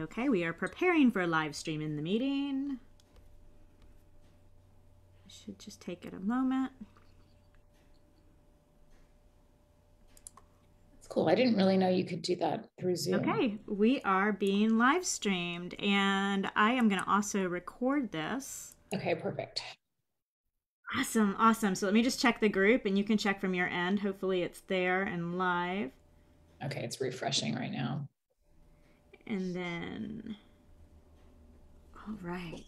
Okay, we are preparing for a live stream in the meeting. Should just take it a moment. It's cool. I didn't really know you could do that through Zoom. Okay, we are being live streamed, and I am going to also record this. Okay, perfect. Awesome, awesome. So let me just check the group, and you can check from your end. Hopefully, it's there and live. Okay, it's refreshing right now. And then, all right.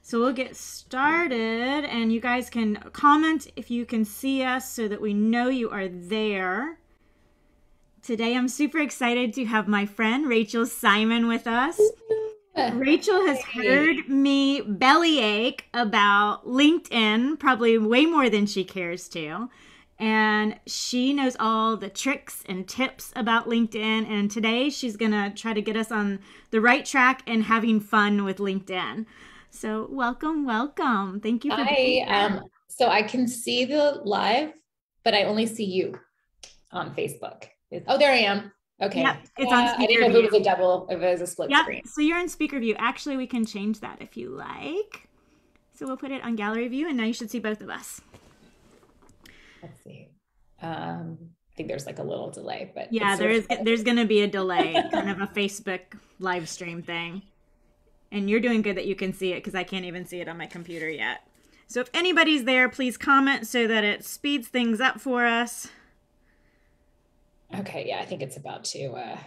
So we'll get started, and you guys can comment if you can see us so that we know you are there. Today, I'm super excited to have my friend Rachel Simon with us. Rachel has heard me bellyache about LinkedIn, probably way more than she cares to. And she knows all the tricks and tips about LinkedIn. And today she's going to try to get us on the right track and having fun with LinkedIn. So welcome, welcome. Thank you for being here. So I can see the live, but I only see you on Facebook. Oh, there I am. Okay. Yep, it's on speaker I didn't know view. if it was a double, if it was a split Yep, screen. so you're in speaker view. Actually, we can change that if you like. So we'll put it on gallery view, and now you should see both of us. Let's see. I think there's like a little delay, but yeah, there's going to be a delay, kind of a Facebook live stream thing. And you're doing good that you can see it because I can't even see it on my computer yet. So if anybody's there, please comment so that it speeds things up for us. Okay, yeah, I think it's about to.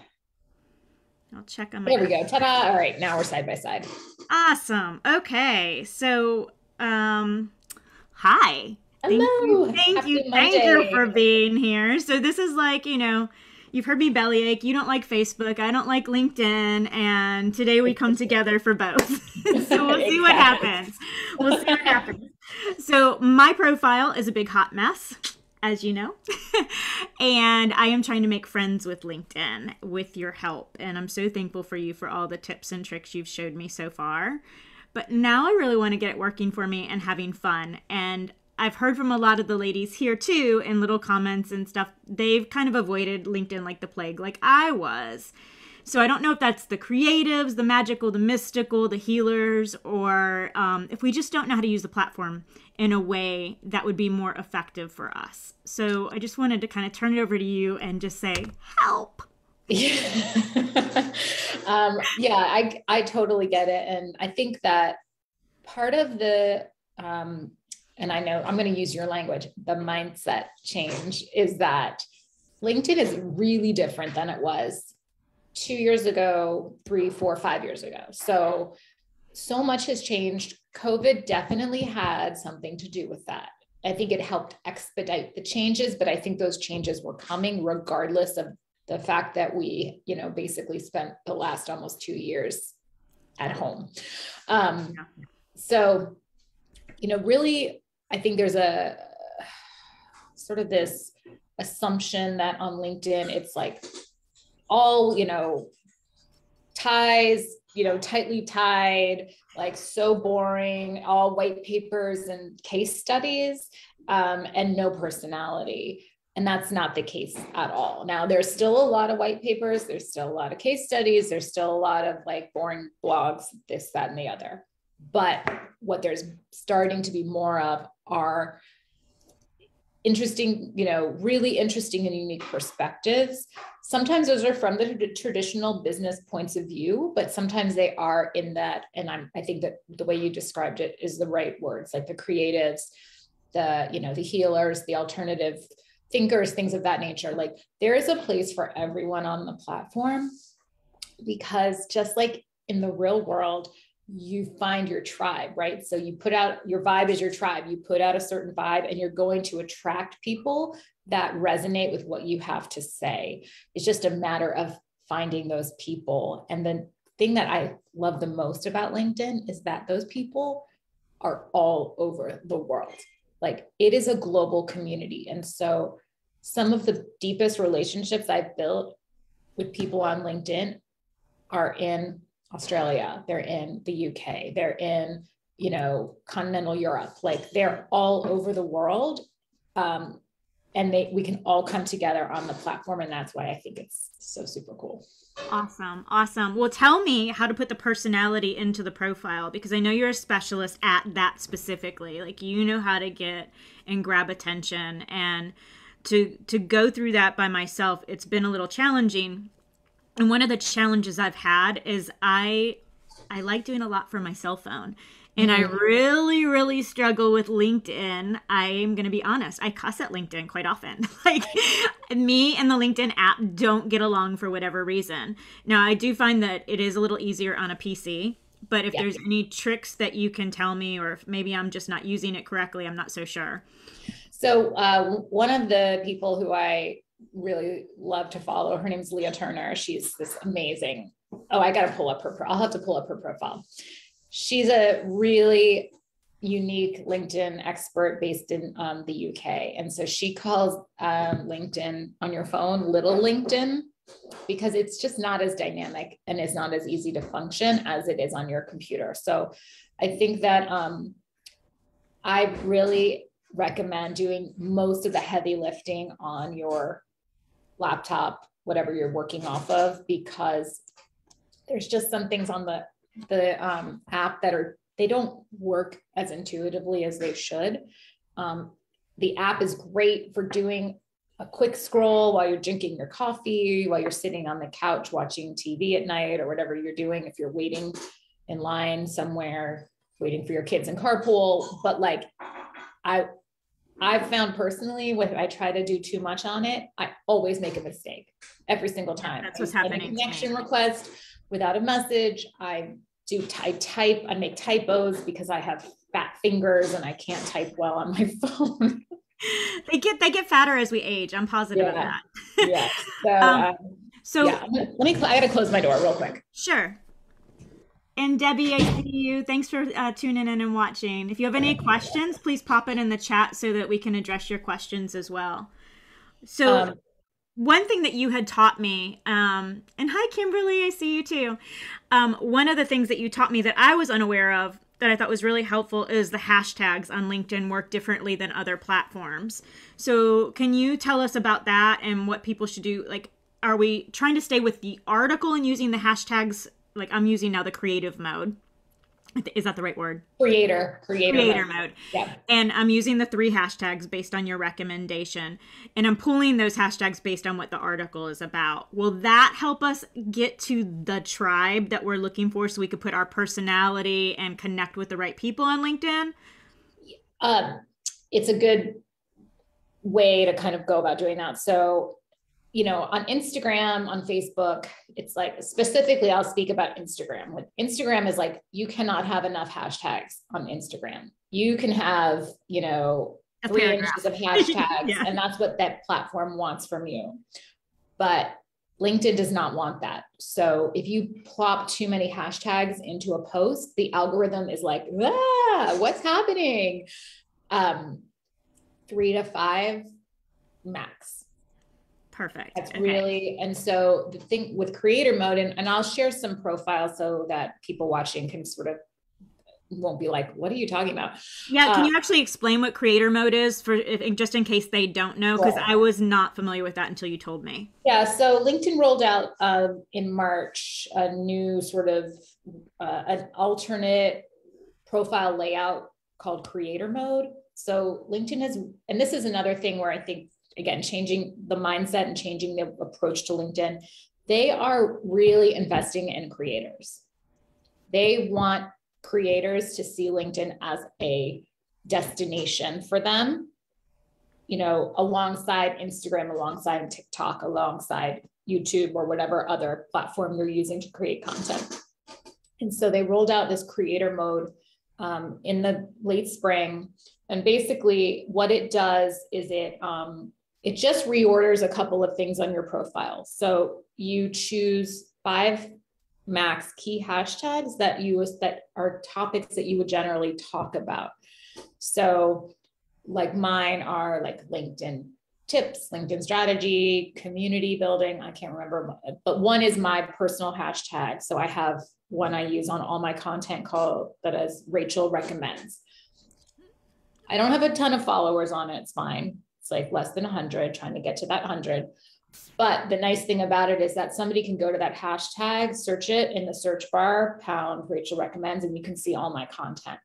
I'll check on my. There we go. Ta-da! All right, now we're side by side. Awesome. Okay, so hi. Hello. Thank you for being here. So this is like, you've heard me bellyache. You don't like Facebook. I don't like LinkedIn. And today we come together for both. So we'll see what happens. We'll see what happens. So my profile is a big hot mess, as you know. And I am trying to make friends with LinkedIn with your help. And I'm so thankful for you for all the tips and tricks you've showed me so far. But now I really want to get it working for me and having fun. And I've heard from a lot of the ladies here too in little comments and stuff. They've kind of avoided LinkedIn like the plague, like I was. So I don't know if that's the creatives, the magical, the mystical, the healers, or if we just don't know how to use the platform in a way that would be more effective for us. So I just wanted to kind of turn it over to you and just say, help. Yeah, I totally get it. And I think that part of the, and I know I'm going to use your language, the mindset change is that LinkedIn is really different than it was 2 years ago, 3, 4, 5 years ago. So much has changed. COVID definitely had something to do with that. I think it helped expedite the changes, but I think those changes were coming regardless of the fact that we, basically spent the last almost 2 years at home. So, really, I think there's a sort of this assumption that on LinkedIn, it's like all, ties, tightly tied, like so boring, all white papers and case studies, and no personality. And that's not the case at all. Now, there's still a lot of white papers. There's still a lot of case studies. There's still a lot of like boring blogs, this, that, and the other. But what there's starting to be more of are interesting, really interesting and unique perspectives. Sometimes those are from the traditional business points of view, but sometimes they are in that. And I think that the way you described it is the right words, like the creatives, the healers, the alternative thinkers, things of that nature. Like there is a place for everyone on the platform, because just like in the real world, you find your tribe, right? So you put out, your vibe is your tribe. You put out a certain vibe and you're going to attract people that resonate with what you have to say. It's just a matter of finding those people. And the thing that I love the most about LinkedIn is that those people are all over the world. Like it is a global community. And so some of the deepest relationships I've built with people on LinkedIn are in Australia, they're in the UK, they're in, continental Europe, like they're all over the world. And and we can all come together on the platform. And that's why I think it's so super cool. Awesome. Awesome. Well, tell me how to put the personality into the profile, because I know you're a specialist at that specifically. Like, you know how to get and grab attention, and to go through that by myself, it's been a little challenging. And one of the challenges I've had is I like doing a lot for my cell phone. And I really, really struggle with LinkedIn. I'm going to be honest. I cuss at LinkedIn quite often. Like, me and the LinkedIn app don't get along for whatever reason. Now, I do find that it is a little easier on a PC. But if there's any tricks that you can tell me, or if maybe I'm just not using it correctly, I'm not so sure. So one of the people who I really love to follow, her name's Leah Turner. She's this amazing. Oh, I got to pull up I'll have to pull up her profile. She's a really unique LinkedIn expert based in the UK. And so she calls LinkedIn on your phone little LinkedIn, because it's just not as dynamic and it's not as easy to function as it is on your computer. So I think that I really recommend doing most of the heavy lifting on your laptop, whatever you're working off of, because there's just some things on the app that they don't work as intuitively as they should. The app is great for doing a quick scroll while you're drinking your coffee, while you're sitting on the couch watching TV at night, or whatever you're doing, if you're waiting in line somewhere, waiting for your kids in carpool. But like, I've found personally, when I try to do too much on it, I always make a mistake every single time. That's what's happening. A connection request without a message. I make typos because I have fat fingers and I can't type well on my phone. They get fatter as we age. I'm positive of that. Yeah. I gotta close my door real quick. Sure. And Debbie, I see you. Thanks for tuning in and watching. If you have any questions, please pop it in the chat so that we can address your questions as well. So one thing that you had taught me, and hi, Kimberly, I see you too. One of the things that you taught me that I was unaware of that I thought was really helpful is the hashtags on LinkedIn work differently than other platforms. So can you tell us about that and what people should do? Like, are we trying to stay with the article and using the hashtags? Like, I'm using now the creative mode. Is that the right word? Creator mode. Yeah. And I'm using the 3 hashtags based on your recommendation. And I'm pulling those hashtags based on what the article is about. Will that help us get to the tribe that we're looking for, so we could put our personality and connect with the right people on LinkedIn? It's a good way to kind of go about doing that. So, on Instagram, on Facebook, it's like, specifically, I'll speak about Instagram. With Instagram is like, you cannot have enough hashtags on Instagram. You can have, 3 inches of hashtags, and that's what that platform wants from you. But LinkedIn does not want that. So if you plop too many hashtags into a post, the algorithm is like, what's happening? 3 to 5 max. Perfect. That's really, and so the thing with creator mode, and I'll share some profiles so that people watching can sort of won't be like, what are you talking about? Yeah. Can you actually explain what creator mode is just in case they don't know? Because I was not familiar with that until you told me. Yeah. So LinkedIn rolled out in March a new sort of an alternate profile layout called creator mode. So LinkedIn is, and this is another thing where I think, again, changing the mindset and changing the approach to LinkedIn, they are really investing in creators. They want creators to see LinkedIn as a destination for them, alongside Instagram, alongside TikTok, alongside YouTube, or whatever other platform you're using to create content. And so they rolled out this creator mode in the late spring. And basically what it does is it just reorders a couple of things on your profile. So you choose 5 max key hashtags that are topics that you would generally talk about. So like mine are like LinkedIn tips, LinkedIn strategy, community building. I can't remember, but one is my personal hashtag. So I have one I use on all my content that is Rachel Recommends. I don't have a ton of followers on it. It's fine. It's like less than 100, trying to get to that 100. But the nice thing about it is that somebody can go to that hashtag, search it in the search bar, pound Rachel recommends, and you can see all my content.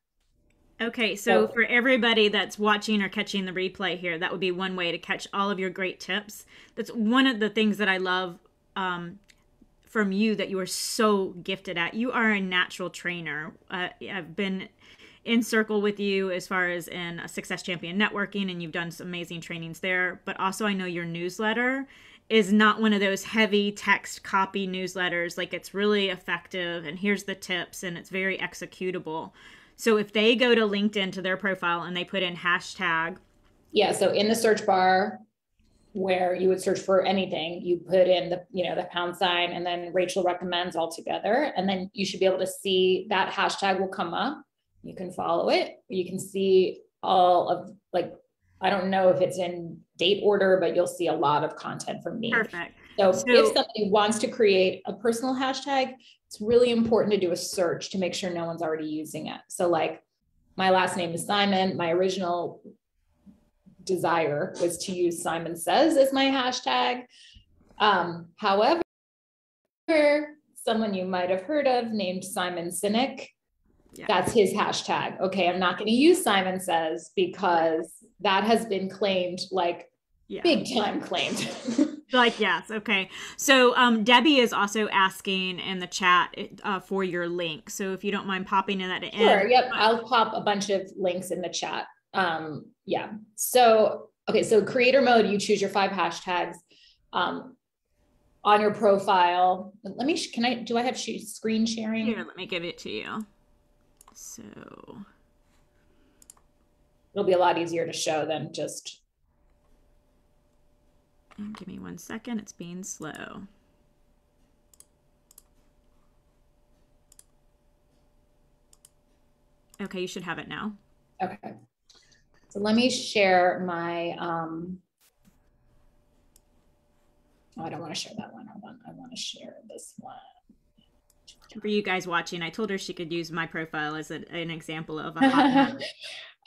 Okay, so for everybody that's watching or catching the replay here, that would be one way to catch all of your great tips. That's one of the things that I love from you, that you are so gifted at. You are a natural trainer. I've been in circle with you as far as in a Success Champion networking, and you've done some amazing trainings there. But also I know your newsletter is not one of those heavy text copy newsletters. Like, it's really effective, and here's the tips, and it's very executable. So if they go to LinkedIn to their profile and they put in hashtag. Yeah. So in the search bar where you would search for anything, you put in the, the pound sign and then Rachel recommends all together. And then you should be able to see that hashtag will come up. You can follow it. You can see all of, like, I don't know if it's in date order, but you'll see a lot of content from me. Perfect. So if somebody wants to create a personal hashtag, it's really important to do a search to make sure no one's already using it. So like, my last name is Simon. My original desire was to use Simon Says as my hashtag. However, someone you might have heard of named Simon Sinek, that's his hashtag. Okay, I'm not going to use Simon Says because that has been claimed, like big time claimed. Like, yes. Okay. So Debbie is also asking in the chat for your link. So if you don't mind popping in that in. Sure. Yep. I'll pop a bunch of links in the chat. Yeah. So, okay. So creator mode, you choose your 5 hashtags on your profile. Let me, do I have screen sharing? Here, let me give it to you. So it'll be a lot easier to show than just. And give me 1 second. It's being slow. Okay, you should have it now. Okay. So let me share my, oh, I don't want to share that one. Hold on. I want to share this one. For you guys watching, I told her she could use my profile as an example of a hot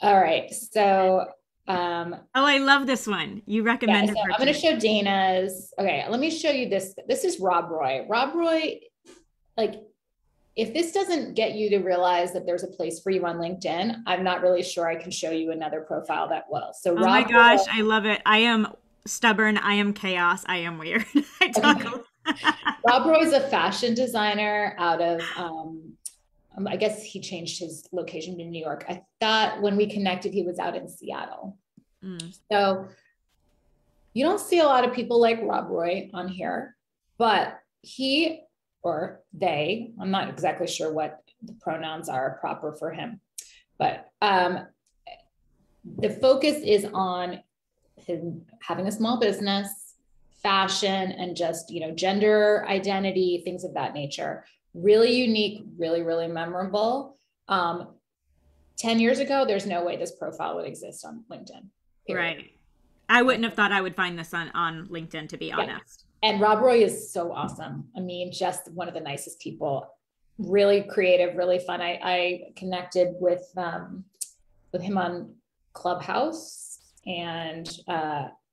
All right. So, oh, I love this one. You recommended so I'm going to show Dana's. Okay, let me show you this. This is Rob Roy. Rob Roy, like, if this doesn't get you to realize that there's a place for you on LinkedIn, I'm not really sure I can show you another profile that will. So oh my gosh, I love it. I am stubborn. I am chaos. I am weird. Rob Roy is a fashion designer out of, I guess he changed his location to New York. I thought when we connected, he was out in Seattle. So you don't see a lot of people like Rob Roy on here, but he or they, I'm not exactly sure what the pronouns are proper for him, but the focus is on him having a small business, fashion, and just, gender identity, things of that nature. Really unique, really, really memorable. 10 years ago, there's no way this profile would exist on LinkedIn. Period. Right. I wouldn't have thought I would find this on LinkedIn, to be honest. And Rob Roy is so awesome. I mean, just one of the nicest people, really creative, really fun. I connected with him on Clubhouse, and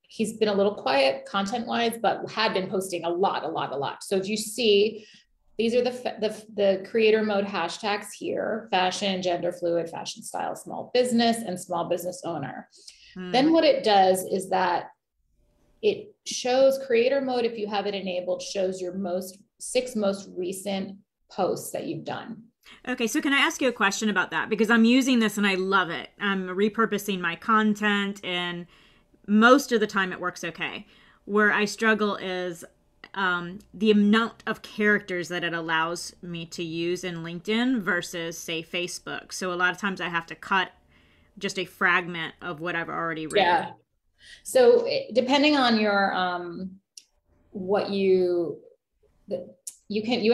he's been a little quiet content-wise, but had been posting a lot. So if you see, these are the creator mode hashtags here: fashion, gender fluid, fashion style, small business, and small business owner. Then what it does is that it shows creator mode, if you have it enabled, shows your 6 most recent posts that you've done. Okay, so can I ask you a question about that? Because I'm using this and I love it. I'm repurposing my content, and most of the time it works okay. Where I struggle is the amount of characters that it allows me to use in LinkedIn versus, say, Facebook. So a lot of times I have to cut just a fragment of what I've already written. Yeah. So depending on your, you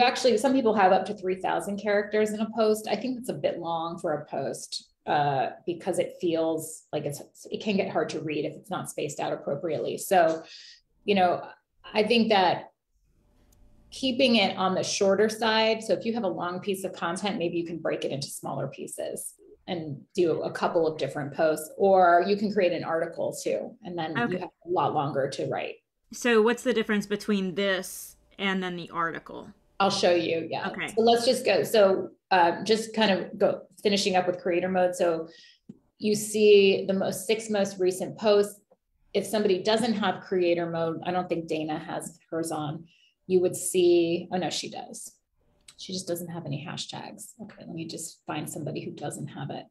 actually, some people have up to 3,000 characters in a post. I think it's a bit long for a post because it feels like it can get hard to read if it's not spaced out appropriately. So, I think that keeping it on the shorter side. So if you have a long piece of content, maybe you can break it into smaller pieces and do a couple of different posts, or you can create an article too. And then you have a lot longer to write. So what's the difference between this and then the article? I'll show you. Yeah. Okay. So let's just go. So just kind of finishing up with creator mode. So you see the six most recent posts. If somebody doesn't have creator mode, I don't think Dana has hers on, you would see, oh no, she does. She just doesn't have any hashtags. Okay, let me just find somebody who doesn't have it.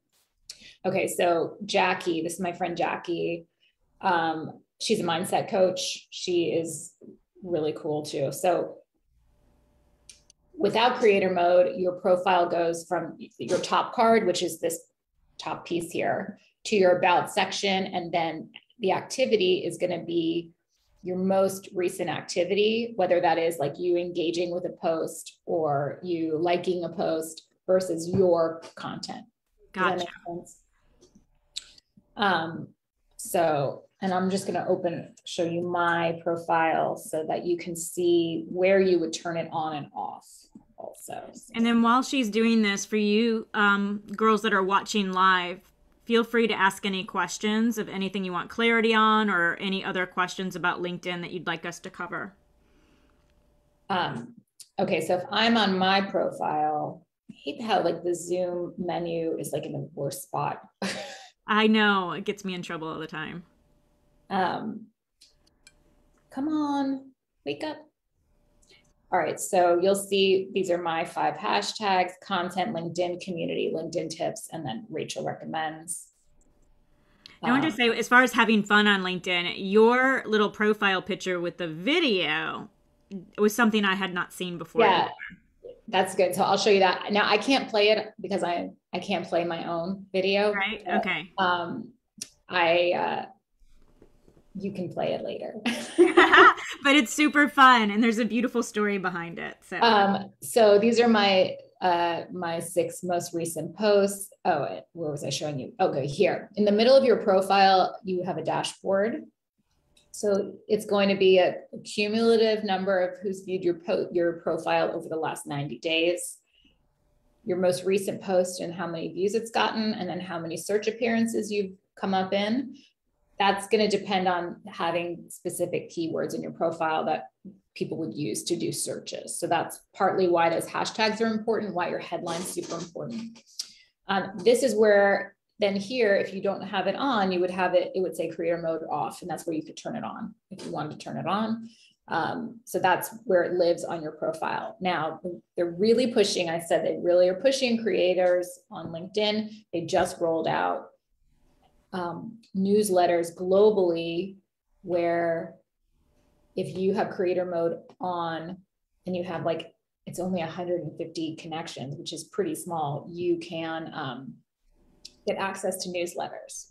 Okay, so Jackie, this is my friend Jackie. She's a mindset coach. She is really cool too. So without creator mode, your profile goes from your top card, which is this top piece here, to your about section. And then the activity is going to be your most recent activity, whether that is like you engaging with a post or you liking a post versus your content. Gotcha. So, and I'm just going to show you my profile so that you can see where you would turn it on and off also. And then while she's doing this, for you girls that are watching live, feel free to ask any questions of anything you want clarity on or any other questions about LinkedIn that you'd like us to cover. Okay, so if I'm on my profile, I hate how like the Zoom menu is like in the worst spot. I know, it gets me in trouble all the time. Come on, wake up. All right, so you'll see these are my 5 hashtags: content, LinkedIn, community, LinkedIn tips, and then Rachel recommends. I want to say, as far as having fun on LinkedIn, your little profile picture with the video was something I had not seen before. Yeah, that's good. So I'll show you that. Now I can't play it because I can't play my own video. Right, okay. You can play it later. But it's super fun and there's a beautiful story behind it. So these are my 6 most recent posts. Oh, where was I showing you? Okay, here. In the middle of your profile, you have a dashboard. So it's going to be a cumulative number of who's viewed your profile over the last 90 days, your most recent post and how many views it's gotten, and then how many search appearances you've come up in. That's going to depend on having specific keywords in your profile that people would use to do searches. So that's partly why those hashtags are important, why your headline's super important. This is where then here, if you don't have it on, you would have it would say creator mode off, and that's where you could turn it on if you wanted to turn it on. So that's where it lives on your profile. Now, they're really pushing, I said they really are pushing creators on LinkedIn. They just rolled out newsletters globally, where if you have creator mode on and you have like, it's only 150 connections, which is pretty small, you can get access to newsletters.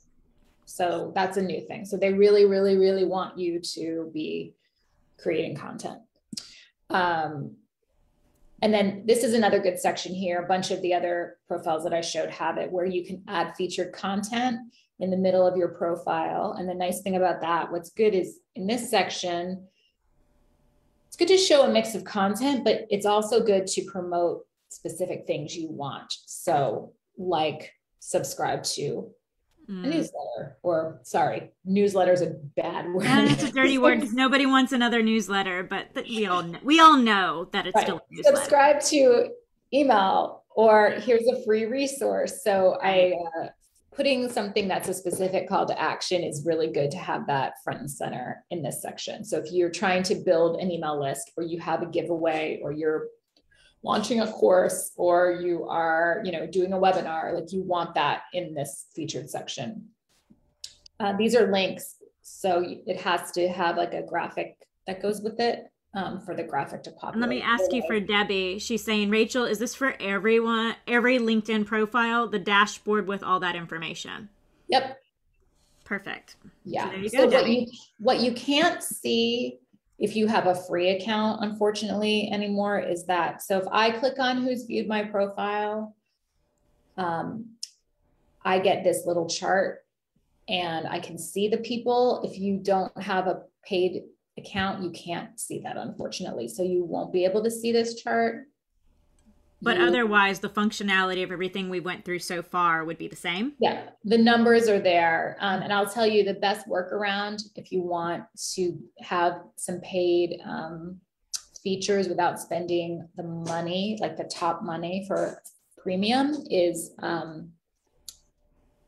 So that's a new thing. So they really, really, really want you to be creating content. And then this is another good section here. A bunch of the other profiles that I showed have it, where you can add featured content in the middle of your profile. And the nice thing about that, what's good is in this section, it's good to show a mix of content, but it's also good to promote specific things you want. So like subscribe to a newsletter, or sorry, newsletter is a bad word. It's a dirty word because nobody wants another newsletter, but we all know that it's still a newsletter. Subscribe to email, or here's a free resource. So putting something that's a specific call to action is really good to have that front and center in this section. So if you're trying to build an email list, or you have a giveaway, or you're launching a course, or you are, doing a webinar, like you want that in this featured section. These are links. So it has to have like a graphic that goes with it for the graphic to populate. Let me ask you for Debbie. She's saying, Rachel, is this for everyone, every LinkedIn profile, the dashboard with all that information? Yep. Perfect. Yeah. So there you go, Debbie. What you can't see if you have a free account, unfortunately, anymore, is that, so if I click on who's viewed my profile, I get this little chart and I can see the people. If you don't have a paid account, you can't see that, unfortunately. So you won't be able to see this chart. But otherwise, the functionality of everything we went through so far would be the same. Yeah, the numbers are there. And I'll tell you the best workaround if you want to have some paid features without spending the money, like the top money for premium, is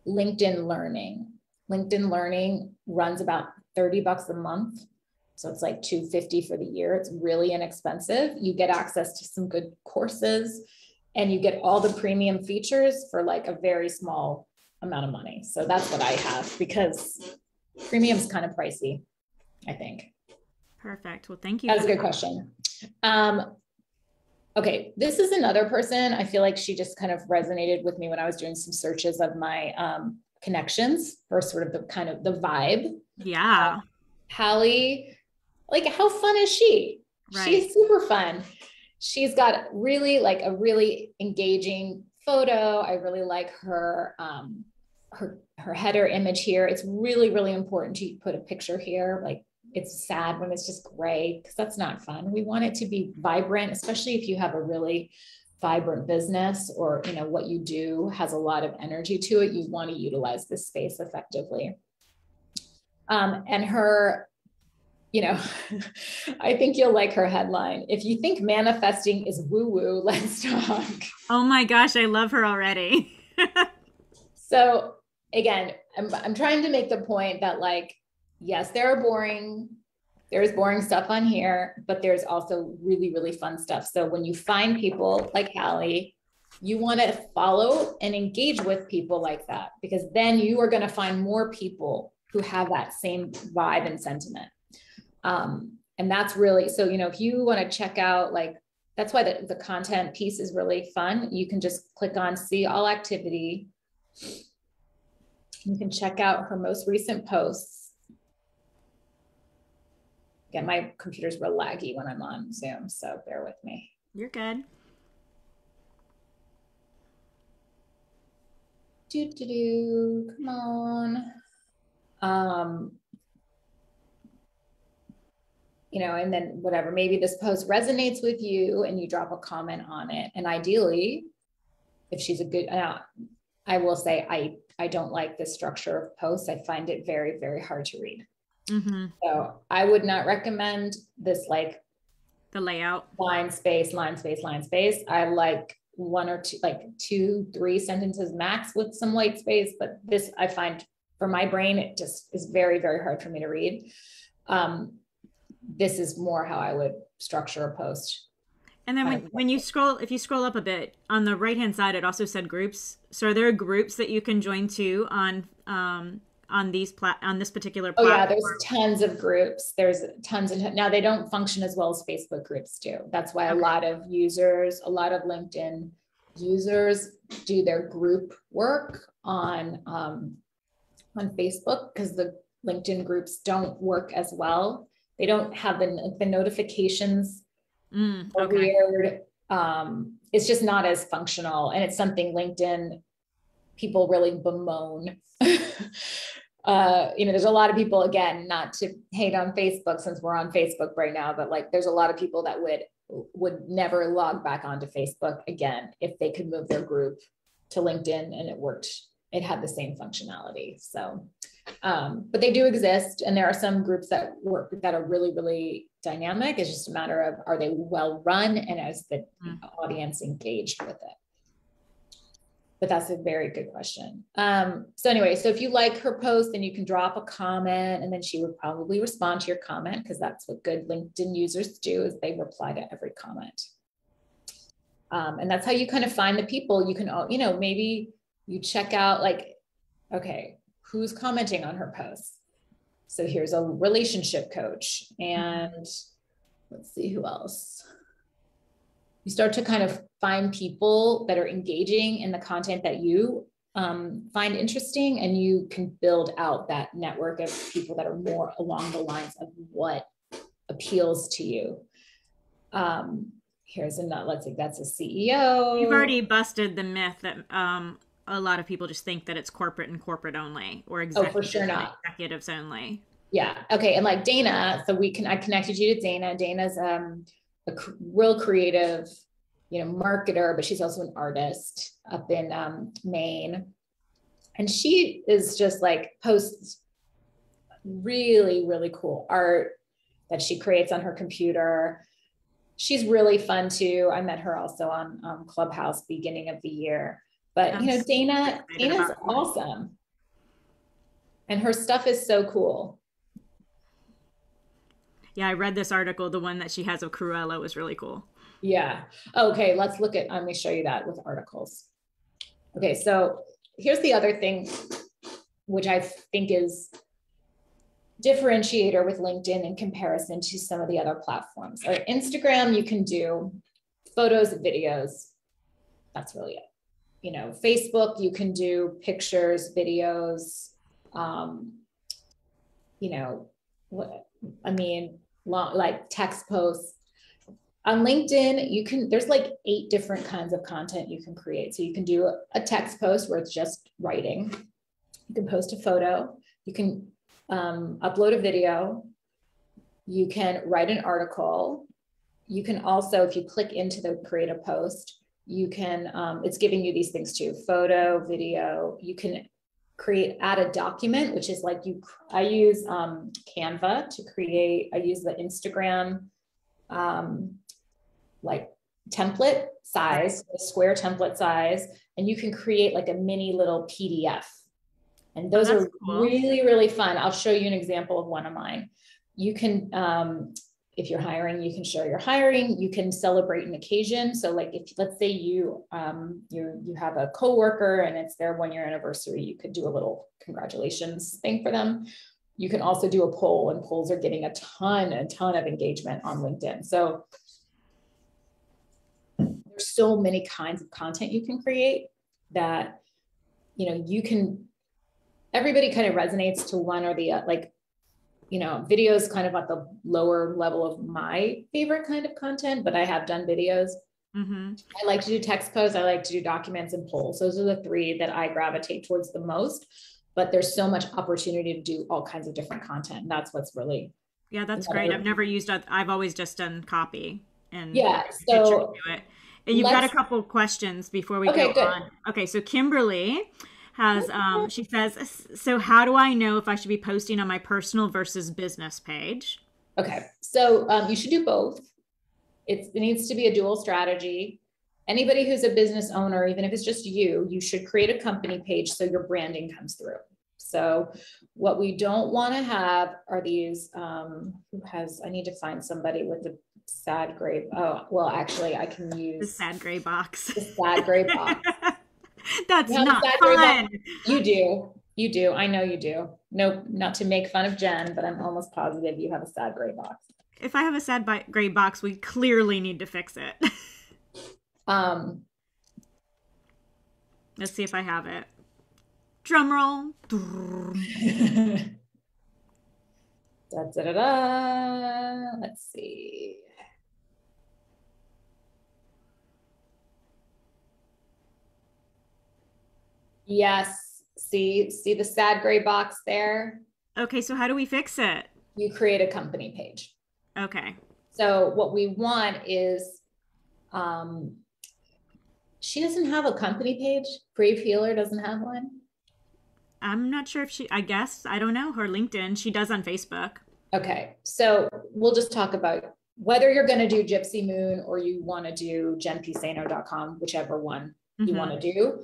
LinkedIn Learning. LinkedIn Learning runs about $30 a month. So it's like $250 for the year. It's really inexpensive. You get access to some good courses and you get all the premium features for like a very small amount of money. So that's what I have because premium's kind of pricey, I think. Perfect. Well, thank you. That was a good question. Okay, this is another person. I feel like she just kind of resonated with me when I was doing some searches of my connections for sort of the kind of the vibe. Yeah. Hallie, like how fun is she? Right. She's super fun. She's got really like a really engaging photo. I really like her, her header image here. It's really, really important to put a picture here. Like it's sad when it's just gray because that's not fun. We want it to be vibrant, especially if you have a really vibrant business or, you know, what you do has a lot of energy to it. You want to utilize this space effectively. And her, you know, I think you'll like her headline. If you think manifesting is woo-woo, let's talk. Oh my gosh, I love her already. So again, I'm trying to make the point that like, yes, there's boring stuff on here, but there's also really, really fun stuff. So when you find people like Hallie, you want to follow and engage with people like that, because then you are going to find more people who have that same vibe and sentiment. And that's really, so, you know, if you want to check out, like, that's why the content piece is really fun. You can just click on see all activity. You can check out her most recent posts. Again, my computer's real laggy when I'm on Zoom, so bear with me. You're good. Come on. You know, and then whatever, maybe this post resonates with you and you drop a comment on it. And ideally, if she's a good, I will say, I don't like the structure of posts. I find it very, very hard to read. Mm-hmm. So I would not recommend this, like the layout, line space, line space, line space. I like one or two, like 2-3 sentences max with some white space. But this, I find for my brain, it just is very, very hard for me to read. This is more how I would structure a post. And then when you scroll, if you scroll up a bit on the right-hand side, it also said groups. So are there groups that you can join to on this particular platform? Oh yeah, there's tons of groups. There's tons and now they don't function as well as Facebook groups do. That's why a lot of LinkedIn users do their group work on Facebook because the LinkedIn groups don't work as well. They don't have the notifications are weird. It's just not as functional. And it's something LinkedIn people really bemoan. You know, there's a lot of people, again, not to hate on Facebook since we're on Facebook right now, but like there's a lot of people that would never log back onto Facebook again if they could move their group to LinkedIn and it worked. It had the same functionality. So, but they do exist. And there are some groups that work that are really, really dynamic. It's just a matter of, are they well run and is the audience engaged with it? But that's a very good question. So anyway, so if you like her post, then you can drop a comment and then she would probably respond to your comment because that's what good LinkedIn users do is they reply to every comment. And that's how you kind of find the people. You can, you know, maybe you check out like, okay, who's commenting on her posts? So here's a relationship coach and let's see who else. You start to kind of find people that are engaging in the content that you find interesting, and you can build out that network of people that are more along the lines of what appeals to you. Here's another, let's see, that's a CEO. You've already busted the myth that a lot of people just think that it's corporate and corporate only, or for sure not. Executives only. Yeah. Okay. And like Dana, so I connected you to Dana. Dana's a real creative marketer, but she's also an artist up in Maine. And she is just like posts really, really cool art that she creates on her computer. She's really fun too. I met her also on Clubhouse beginning of the year. But Dana's awesome. And her stuff is so cool. Yeah, I read this article. The one that she has of Cruella was really cool. Yeah. Okay, let me show you that with articles. Okay, so here's the other thing, which I think is differentiator with LinkedIn in comparison to some of the other platforms. Or Instagram, you can do photos, videos. That's really it. Facebook, you can do pictures, videos, like text posts. On LinkedIn, there's like 8 different kinds of content you can create. So you can do a text post where it's just writing. You can post a photo. You can upload a video. You can write an article. You can also, if you click into the create a post, you can, it's giving you these things too, photo, video. You can add a document, which is like I use Canva to create, I use the Instagram like template size, a square template size, and you can create like a mini little PDF. And those are cool. Really, really fun. I'll show you an example of one of mine. You can, if you're hiring, you can show your hiring. You can celebrate an occasion. So like if, let's say you have a coworker and it's their 1-year anniversary, you could do a little congratulations thing for them. You can also do a poll, and polls are getting a ton of engagement on LinkedIn. So there's so many kinds of content you can create that, everybody kind of resonates to one or the other. Video is kind of at the lower level of my favorite kind of content, but I have done videos. Mm-hmm. I like to do text posts. I like to do documents and polls. Those are the 3 that I gravitate towards the most, but there's so much opportunity to do all kinds of different content. And that's what's really. Yeah, that's great. I've never used, I've always just done copy and so do it. And you've got a couple questions before we go on. Okay. So Kimberly has, she says, so how do I know if I should be posting on my personal versus business page? Okay. So you should do both. It needs to be a dual strategy. Anybody who's a business owner, even if it's just you should create a company page so your branding comes through. So what we don't want to have are these, I need to find somebody with the sad gray. Oh, well, actually I can use the sad gray box. The sad gray box. That's not fun. You do. I know you do. Nope, not to make fun of Jen, but I'm almost positive you have a sad gray box. If I have a sad gray box, we clearly need to fix it. Let's see if I have it. Drum roll. Let's see. Yes. See the sad gray box there? Okay, so how do we fix it? You create a company page. Okay. So what we want is, she doesn't have a company page. Brave Healer doesn't have one. I'm not sure if I guess, I don't know, her LinkedIn. She does on Facebook. Okay. So we'll just talk about whether you're going to do Gypsy Moon or you want to do jenpiceno.com, whichever one you want to do.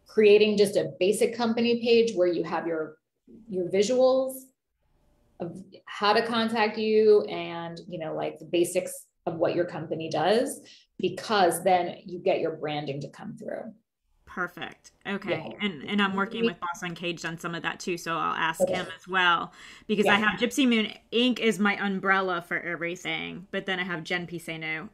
Creating just a basic company page where you have your visuals of how to contact you and, like the basics of what your company does, because then you get your branding to come through. Perfect. Okay. Yeah. And I'm working with Boss Uncaged on some of that too. So I'll ask him as well, because I have Gypsy Moon Inc. is my umbrella for everything, but then I have Jen Piceno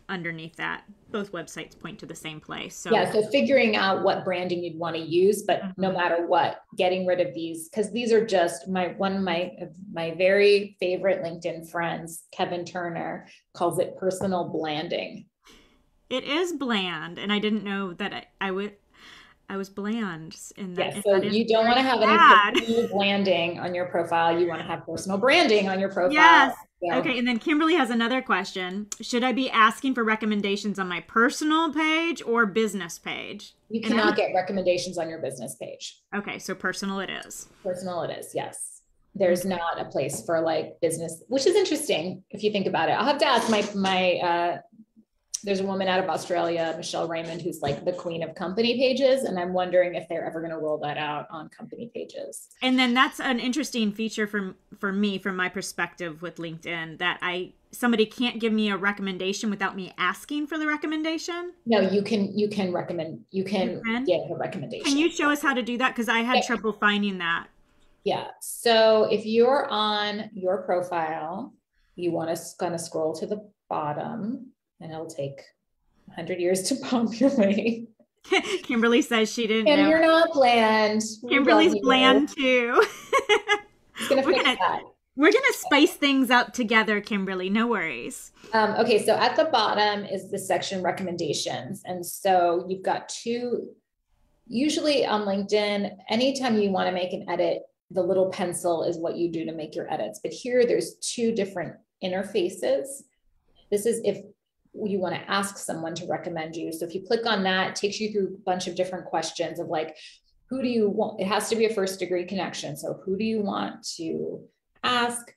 underneath that. Both websites point to the same place. So so figuring out what branding you'd want to use, but no matter what, getting rid of these, because these are just one of my very favorite LinkedIn friends, Kevin Turner, calls it personal blanding. It is bland, and I didn't know that I would. I was bland in that. Yes. So you don't want to have any personal branding on your profile. You want to have personal branding on your profile. Yes. So. Okay. And then Kimberly has another question. Should I be asking for recommendations on my personal page or business page? You cannot get recommendations on your business page. Okay. So personal it is. Personal it is. Yes. There's not a place for like business, which is interesting if you think about it. I'll have to ask there's a woman out of Australia, Michelle Raymond, who's like the queen of company pages. And I'm wondering if they're ever going to roll that out on company pages. And then that's an interesting feature for me, from my perspective with LinkedIn, that somebody can't give me a recommendation without me asking for the recommendation. No, you can recommend, you can give a recommendation. Can you show us how to do that? Because I had trouble finding that. Yeah. So if you're on your profile, you want to kind of scroll to the bottom, and it'll take 100 years to populate. Kimberly says she didn't and know. You're not bland. Kimberly's bland too. We're gonna spice things up together, Kimberly. No worries. Okay, so at the bottom is the section recommendations. And so you've got usually on LinkedIn, anytime you want to make an edit, the little pencil is what you do to make your edits. But here there's two different interfaces. This is if you want to ask someone to recommend you. So if you click on that, it takes you through a bunch of different questions of like, who do you want? It has to be a first degree connection. So who do you want to ask?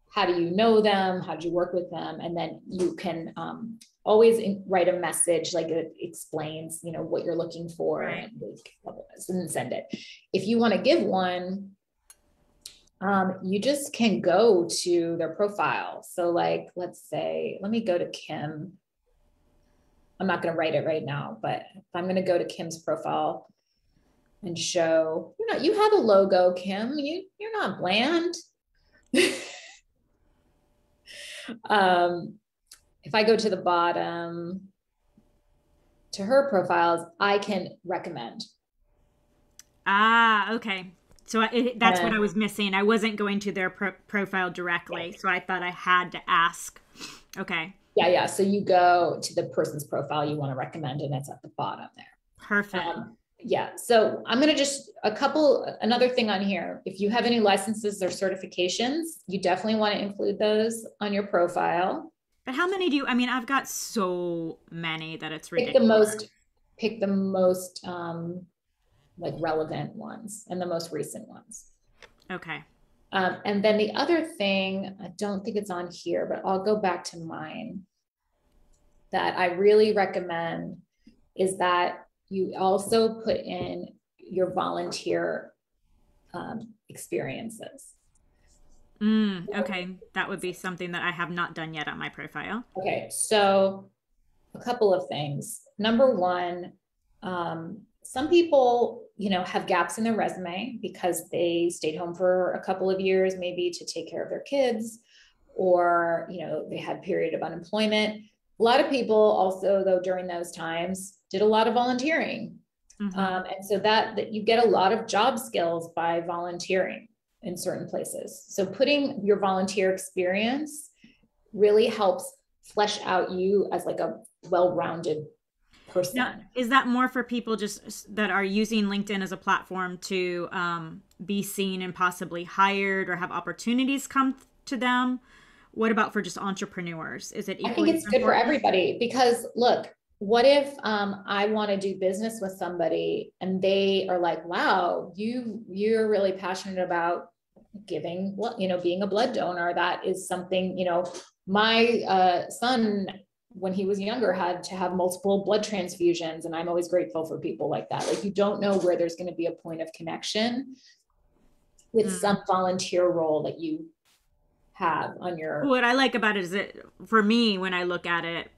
How do you know them? How did you work with them? And then you can always write a message, like it explains, what you're looking for, and send it. If you want to give one, you just can go to their profile. So like, let's say, let me go to Kim. I'm not going to write it right now, but if I'm going to go to Kim's profile and show, you have a logo, Kim, you're not bland. If I go to the bottom to her profiles, I can recommend. Okay. So that's what I was missing. I wasn't going to their profile directly. So I thought I had to ask. Okay. Yeah. So you go to the person's profile you want to recommend, and it's at the bottom there. Perfect. Yeah. So I'm going to another thing on here. If you have any licenses or certifications, you definitely want to include those on your profile. But how many I've got so many that it's ridiculous. Pick the most like relevant ones and the most recent ones. Okay. And then the other thing, I don't think it's on here, but I'll go back to mine, that I really recommend is that you also put in your volunteer experiences. Okay. That would be something that I have not done yet on my profile. Okay. So a couple of things. Number one, some people, have gaps in their resume because they stayed home for a couple of years, maybe to take care of their kids, or, they had a period of unemployment. A lot of people also, though, during those times did a lot of volunteering. And so that you get a lot of job skills by volunteering in certain places. So putting your volunteer experience really helps flesh out you as like a well-rounded person. Now, is that more for people just that are using LinkedIn as a platform to be seen and possibly hired or have opportunities come to them? What about for just entrepreneurs? Is it equally? I think it's good for everybody, because look, what if I want to do business with somebody and they are like, wow, you're really passionate about giving, being a blood donor. That is something, my son, when he was younger, had to have multiple blood transfusions. And I'm always grateful for people like that. Like, you don't know where there's going to be a point of connection with some volunteer role that you have on your. What I like about it is that for me, when I look at it,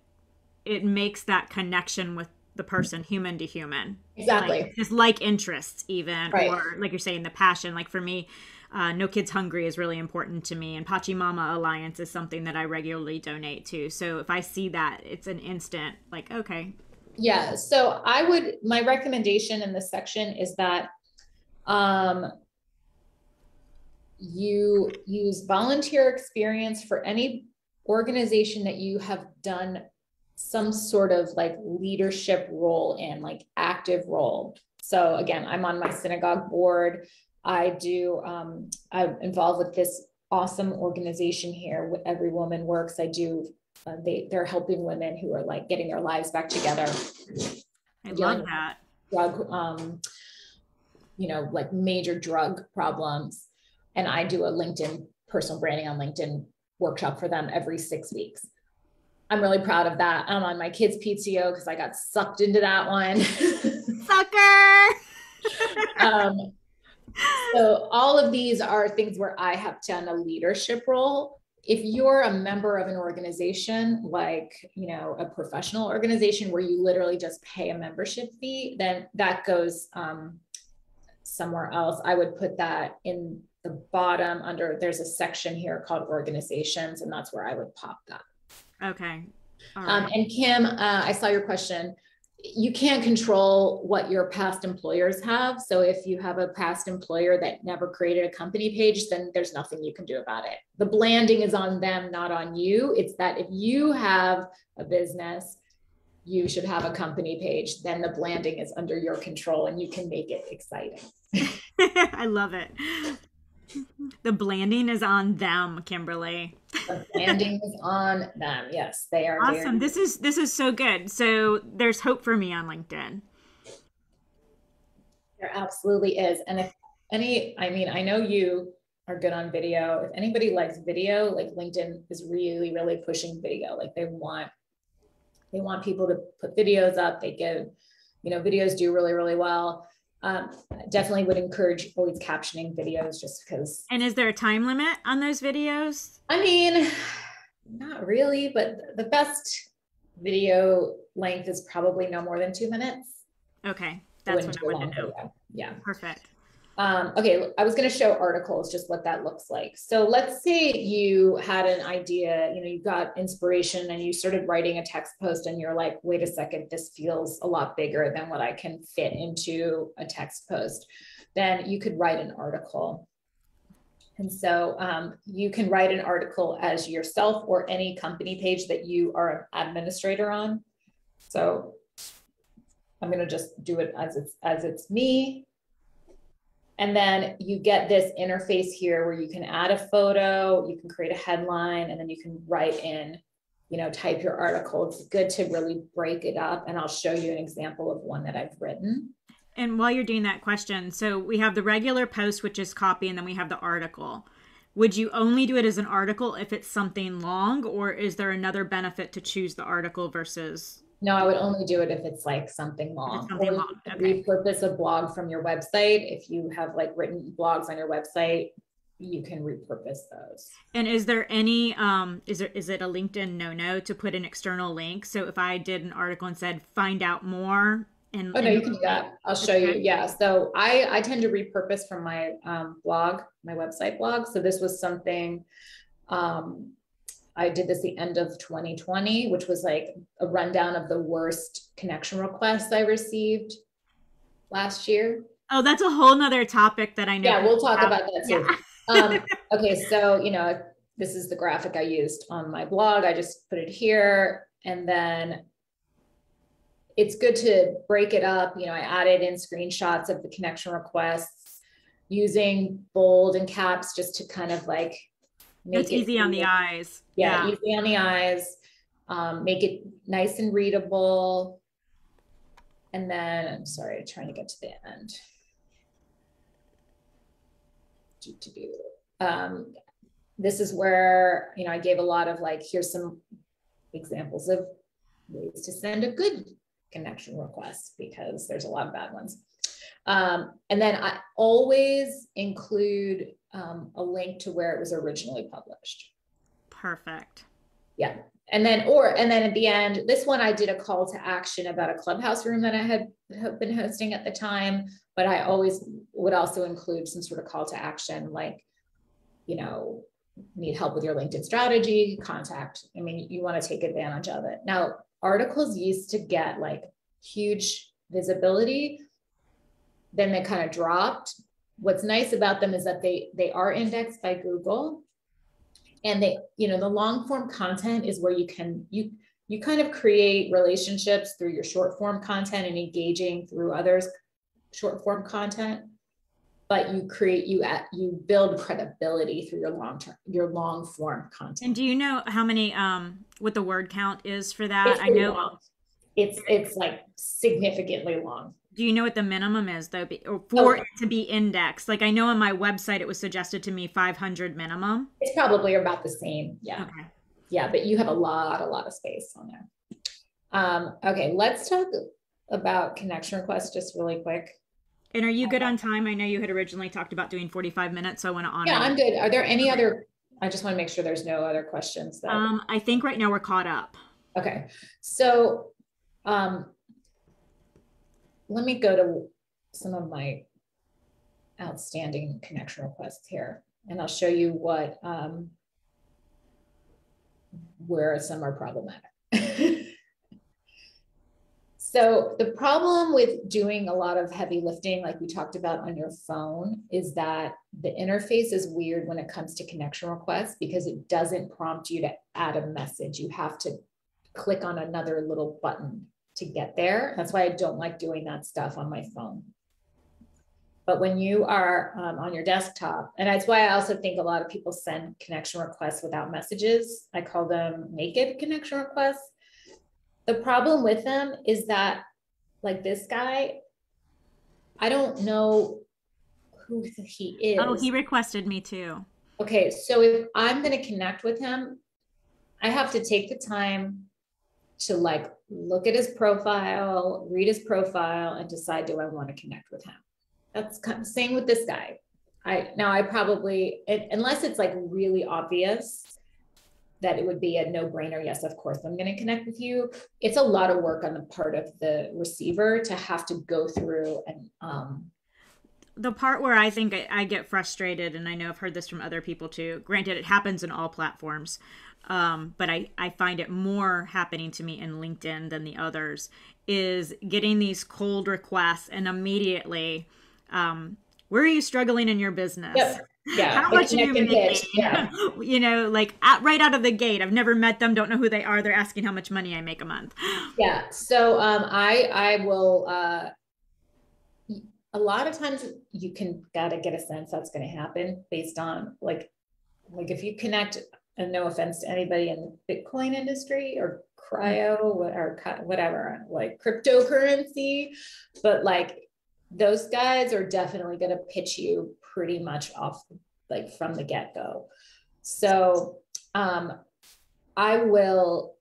it makes that connection with the person, human to human. Exactly. Like, just like interests even, right. Or like you're saying, the passion. Like for me, No Kids Hungry is really important to me, and Pachamama Alliance is something that I regularly donate to. So if I see that, it's an instant like, okay. Yeah. So my recommendation in this section is that you use volunteer experience for any organization that you have done some sort of like leadership role in, like active role. So again, I'm on my synagogue board. I'm involved with this awesome organization here. Every Woman Works. They're helping women who are like getting their lives back together. I love that. Drug, like major drug problems. And I do a LinkedIn personal branding on LinkedIn workshop for them every 6 weeks. I'm really proud of that. I'm on my kids' PTO because I got sucked into that one. Sucker! So all of these are things where I have done a leadership role. If you're a member of an organization, like, a professional organization where you literally just pay a membership fee, then that goes somewhere else. I would put that in the bottom there's a section here called organizations, and that's where I would pop that. Okay. All right. And Kim, I saw your question. You can't control what your past employers have. So if you have a past employer that never created a company page, then there's nothing you can do about it. The blanding is on them, not on you. It's that if you have a business, you should have a company page. Then the blanding is under your control and you can make it exciting. I love it. The blanding is on them, Kimberly. The blanding is on them. Yes, they are. Awesome. This is so good. So there's hope for me on LinkedIn. There absolutely is. And I know you are good on video. If anybody likes video, like LinkedIn is really, really pushing video. Like they want people to put videos up. They give, videos do really, really well. Definitely would encourage always captioning videos just because. And is there a time limit on those videos? I mean, not really, but the best video length is probably no more than 2 minutes. Okay. That's what I wanted to know. Video. Yeah. Perfect. Okay. I was going to show articles, just what that looks like. So let's say you had an idea, you got inspiration and you started writing a text post and you're like, wait a second, this feels a lot bigger than what I can fit into a text post. Then you could write an article. And so you can write an article as yourself or any company page that you are an administrator on. So I'm going to just do it as it's me. And then you get this interface here where you can add a photo, you can create a headline, and then you can write in, type your article. It's good to really break it up. And I'll show you an example of one that I've written. And while you're doing that question, so we have the regular post, which is copy, and then we have the article. Would you only do it as an article if it's something long, or is there another benefit to choose the article versus? No, I would only do it if it's like something long. Okay. Repurpose a blog from your website. If you have like written blogs on your website, you can repurpose those. And is there any, is it a LinkedIn no to put an external link? So if I did an article and said, find out more. No, you can do that. I'll show you. Yeah. So I tend to repurpose from my blog, my website blog. So this was something, I did this the end of 2020, which was like a rundown of the worst connection requests I received last year. Oh, that's a whole nother topic that I know. Yeah, we'll talk about that too. Yeah. Okay. So, this is the graphic I used on my blog. I just put it here, and then it's good to break it up. I added in screenshots of the connection requests using bold and caps just to kind of like make it easy on the eyes. Yeah, easy on the eyes. Make it nice and readable. And then, I'm sorry, I'm trying to get to the end. This is where, I gave a lot of like, here's some examples of ways to send a good connection request, because there's a lot of bad ones. And then I always include a link to where it was originally published. Perfect. Yeah. And then at the end, this one, I did a call to action about a Clubhouse room that I had been hosting at the time, but I always would also include some sort of call to action, like, need help with your LinkedIn strategy, contact. You want to take advantage of it. Now, articles used to get like huge visibility, then they kind of dropped. What's nice about them is that they are indexed by Google, and they, the long form content is where you you kind of create relationships through your short form content and engaging through others' short form content, but you build credibility through your long form content. And do you know how many what the word count is for that? It's really long. It's like significantly long. Do you know what the minimum is though, for it to be indexed? Like, I know on my website it was suggested to me 500 minimum. It's probably about the same. Yeah. Okay. Yeah, but you have a lot of space on there. Okay, let's talk about connection requests just really quick. And are you good on time? I know you had originally talked about doing 45 minutes, so I want to honor. Yeah, I'm good. Are there any other? I just want to make sure there's no other questions. I think right now we're caught up. Okay, so let me go to some of my outstanding connection requests here, and I'll show you what where some are problematic. So the problem with doing a lot of heavy lifting, like we talked about on your phone, is that the interface is weird when it comes to connection requests because it doesn't prompt you to add a message. You have to click on another little button to get there. That's why I don't like doing that stuff on my phone. But when you are on your desktop, and that's why I also think a lot of people send connection requests without messages. I call them naked connection requests. The problem with them is that, like this guy, I don't know who he is. Oh, he requested me too. Okay, so if I'm going to connect with him, I have to take the time to like look at his profile, read his profile, and decide, do I want to connect with him? That's kind of same with this guy. I probably, unless it's like really obvious that it would be a no-brainer, yes, of course, I'm going to connect with you. It's a lot of work on the part of the receiver to have to go through and the part where I think I get frustrated, and I know I've heard this from other people too, granted it happens in all platforms, but I find it more happening to me in LinkedIn than the others, is getting these cold requests and immediately, where are you struggling in your business? Yep. Yeah. How much are you making? Yeah. You know, like right out of the gate, I've never met them, don't know who they are. They're asking how much money I make a month. Yeah. So I will, a lot of times you gotta get a sense that's going to happen based on like if you connect, and no offense to anybody in the Bitcoin industry or cryo or whatever, like cryptocurrency, but like those guys are definitely going to pitch you pretty much off like from the get-go. So I will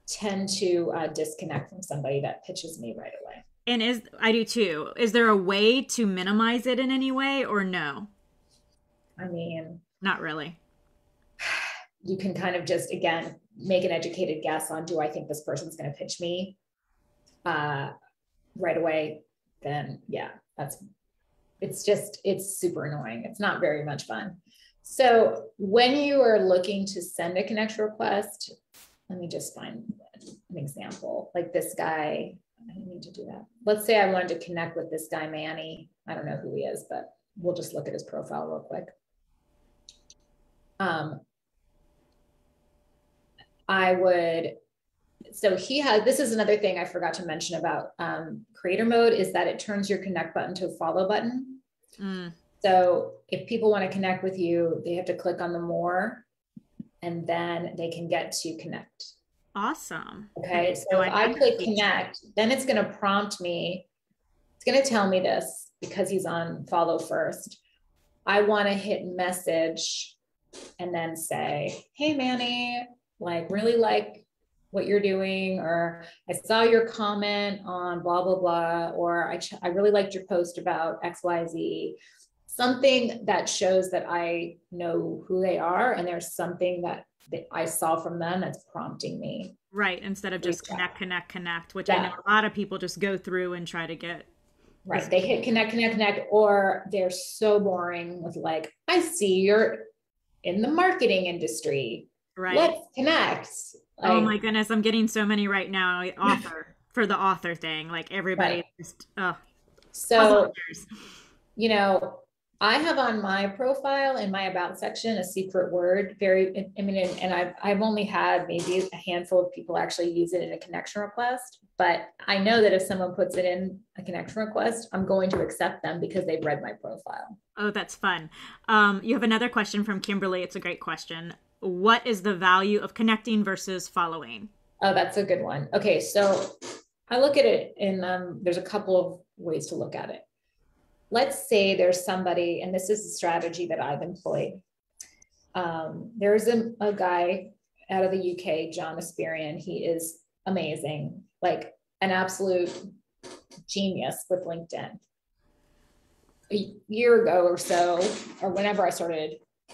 tend to disconnect from somebody that pitches me right away. And I do too. Is there a way to minimize it in any way or no? I mean, not really. You can kind of just, again, make an educated guess on, do I think this person's going to pitch me right away? Then yeah, it's super annoying. It's not very much fun. So when you are looking to send a connection request, let me just find an example. Like this guy, I don't need to do that. Let's say I wanted to connect with this guy, Manny. I don't know who he is, but we'll just look at his profile real quick. So this is another thing I forgot to mention about creator mode, is that it turns your connect button to a follow button. So if people want to connect with you, they have to click on the more, and then they can get to connect. Awesome. Okay, so if I click connect, then it's going to prompt me. It's going to tell me this because he's on follow first. I want to hit message and then say, hey, Manny, like really like what you're doing, or I saw your comment on blah, blah, blah, or I really liked your post about XYZ. Something that shows that I know who they are and there's something that I saw from them that's prompting me. Right, instead of just connect, which I know a lot of people just go through and try to get. Right, they hit connect, or they're so boring with like, I see you're in the marketing industry. Right. Let's connect. Like, oh my goodness, I'm getting so many right now. For the author thing, like everybody just so, you know, I have on my profile in my about section a secret word. Very, I mean, and I've only had maybe a handful of people actually use it in a connection request. But I know that if someone puts it in a connection request, I'm going to accept them because they've read my profile. Oh, that's fun. You have another question from Kimberly. It's a great question. What is the value of connecting versus following? Oh, that's a good one. Okay, so I look at it in there's a couple of ways to look at it. Let's say there's somebody, and this is a strategy that I've employed. There's a guy out of the UK, John Asperian. He is amazing, like an absolute genius with LinkedIn. A year ago or so, or whenever I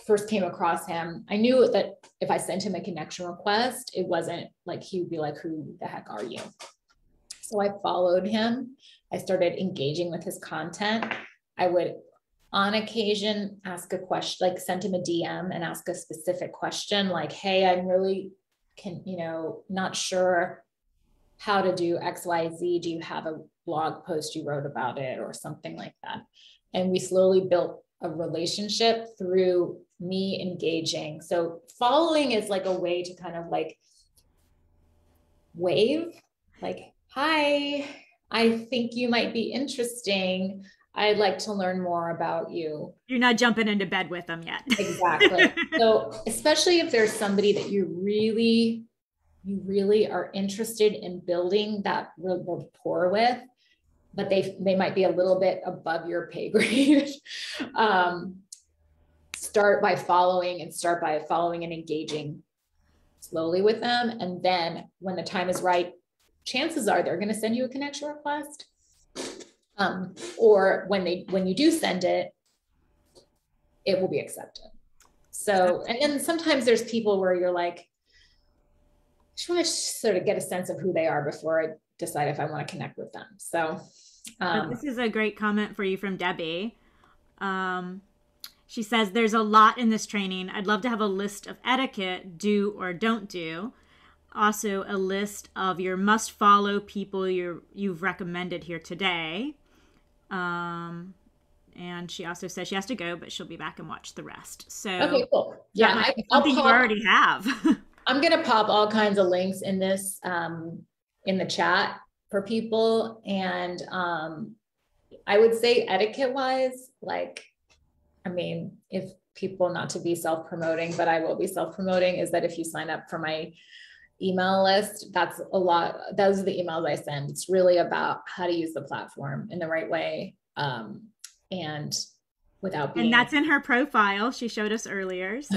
first came across him, I knew that if I sent him a connection request, it wasn't like he would be like, who the heck are you? So I followed him. I started engaging with his content. I would, on occasion, ask a question, like send him a DM and ask a specific question, like, hey, I'm really, not sure how to do X, Y, Z. Do you have a blog post you wrote about it or something like that? And we slowly built a relationship through me engaging. So following is like a way to kind of like wave, like, hi, I think you might be interesting. I'd like to learn more about you. You're not jumping into bed with them yet. Exactly. So especially if there's somebody that you really are interested in building that rapport with, but they might be a little bit above your pay grade. Start by following and engaging slowly with them. And then when the time is right, chances are they're going to send you a connection request. Or when you do send it, it will be accepted. So, and then sometimes there's people where you're like, I just want to sort of get a sense of who they are before I decide if I want to connect with them. So, this is a great comment for you from Debbie. She says, there's a lot in this training. I'd love to have a list of etiquette, do or don't do. Also a list of your must follow people you've recommended here today. And she also says she has to go, but she'll be back and watch the rest. So okay, cool. Yeah, something you already have. I'm going to pop all kinds of links in this, in the chat for people. And I would say etiquette wise, like, I mean, if people, not to be self-promoting, but I will be self-promoting, is that if you sign up for my email list, that's a lot. Those are the emails I send. It's really about how to use the platform in the right way. And without being. And that's in her profile. She showed us earlier. So.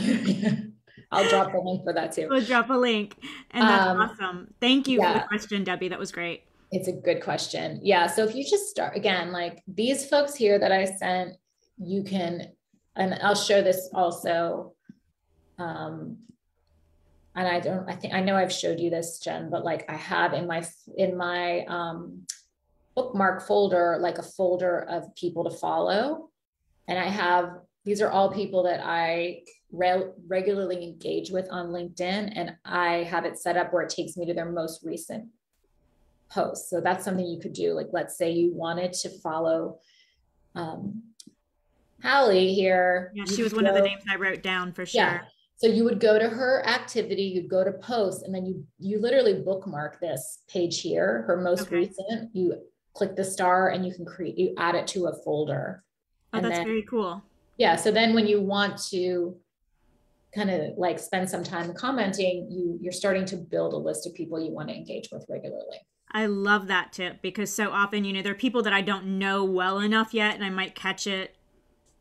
I'll drop the link for that too. We'll drop a link. And that's awesome. Thank you for the question, Debbie. That was great. It's a good question. Yeah. So if you just start again, like these folks here that I sent, you can, and I'll show this also. And I know I've showed you this, Jen, but like I have in my bookmark folder, like a folder of people to follow. And these are all people that I regularly engage with on LinkedIn. And I have it set up where it takes me to their most recent posts. So that's something you could do. Like, let's say you wanted to follow Hallie here. Yeah, she was one of the names I wrote down for sure. Yeah. So you would go to her activity, you'd go to post, and then you literally bookmark this page here, her most recent. You click the star and you add it to a folder. Oh, that's very cool. Yeah. So then when you want to kind of like spend some time commenting, you're starting to build a list of people you want to engage with regularly. I love that tip because so often, there are people that I don't know well enough yet, and I might catch it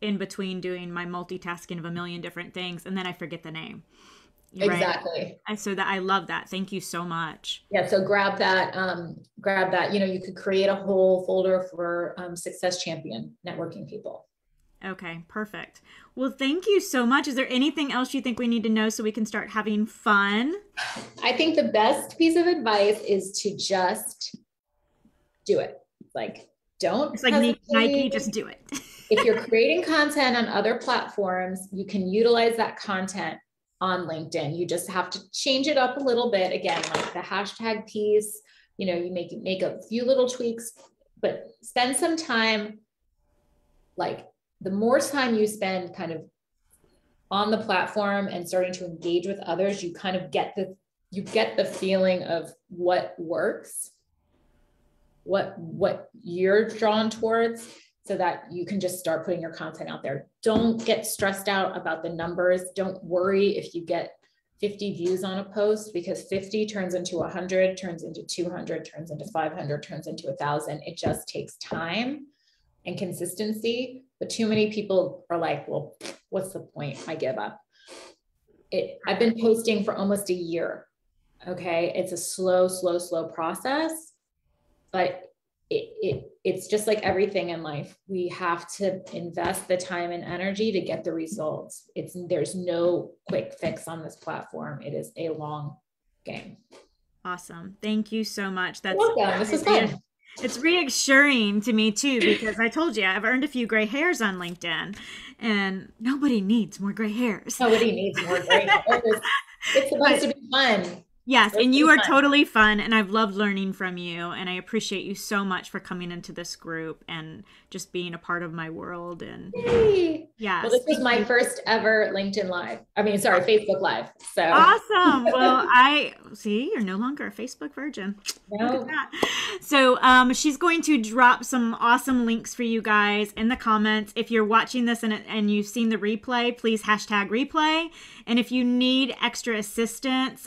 in between doing my multitasking of a million different things, and then I forget the name. Exactly. Right? So that I love that. Thank you so much. Yeah. So grab that. You could create a whole folder for Success Champion networking people. Okay, perfect. Well, thank you so much. Is there anything else you think we need to know so we can start having fun? I think the best piece of advice is to just do it. Like, don't. It's like Nike, just do it. If you're creating content on other platforms, you can utilize that content on LinkedIn. You just have to change it up a little bit. Again, like the hashtag piece, you make a few little tweaks, but spend some time like the more time you spend kind of on the platform and starting to engage with others, you kind of get the feeling of what works, what you're drawn towards, so that you can just start putting your content out there. Don't get stressed out about the numbers. Don't worry if you get 50 views on a post, because 50 turns into 100, turns into 200, turns into 500, turns into 1,000. It just takes time and consistency. But too many people are like, well, what's the point? I give up. I've been posting for almost a year. Okay. It's a slow process, but it's just like everything in life. We have to invest the time and energy to get the results. There's no quick fix on this platform. It is a long game. Awesome. Thank you so much. That's welcome. This was fun. It's reassuring to me too, because I told you I've earned a few gray hairs on LinkedIn, and nobody needs more gray hairs. Nobody needs more gray hairs. It's supposed to be fun. Yes, and you are totally fun, and I've loved learning from you, and I appreciate you so much for coming into this group and just being a part of my world. And yeah, well, this was my first ever LinkedIn Live. Facebook Live. So awesome. Well, I see you're no longer a Facebook virgin. No. So she's going to drop some awesome links for you guys in the comments. If you're watching this and you've seen the replay, please hashtag replay. And if you need extra assistance,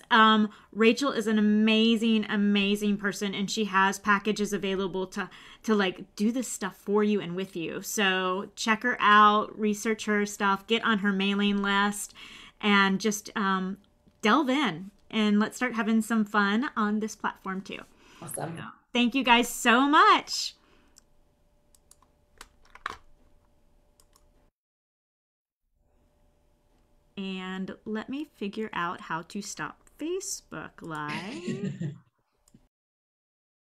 Rachel is an amazing person, and she has packages available to like do this stuff for you and with you. So check her out, research her stuff, get on her mailing list, and just delve in, and let's start having some fun on this platform too. Awesome. So, thank you guys so much. And let me figure out how to stop Facebook Live.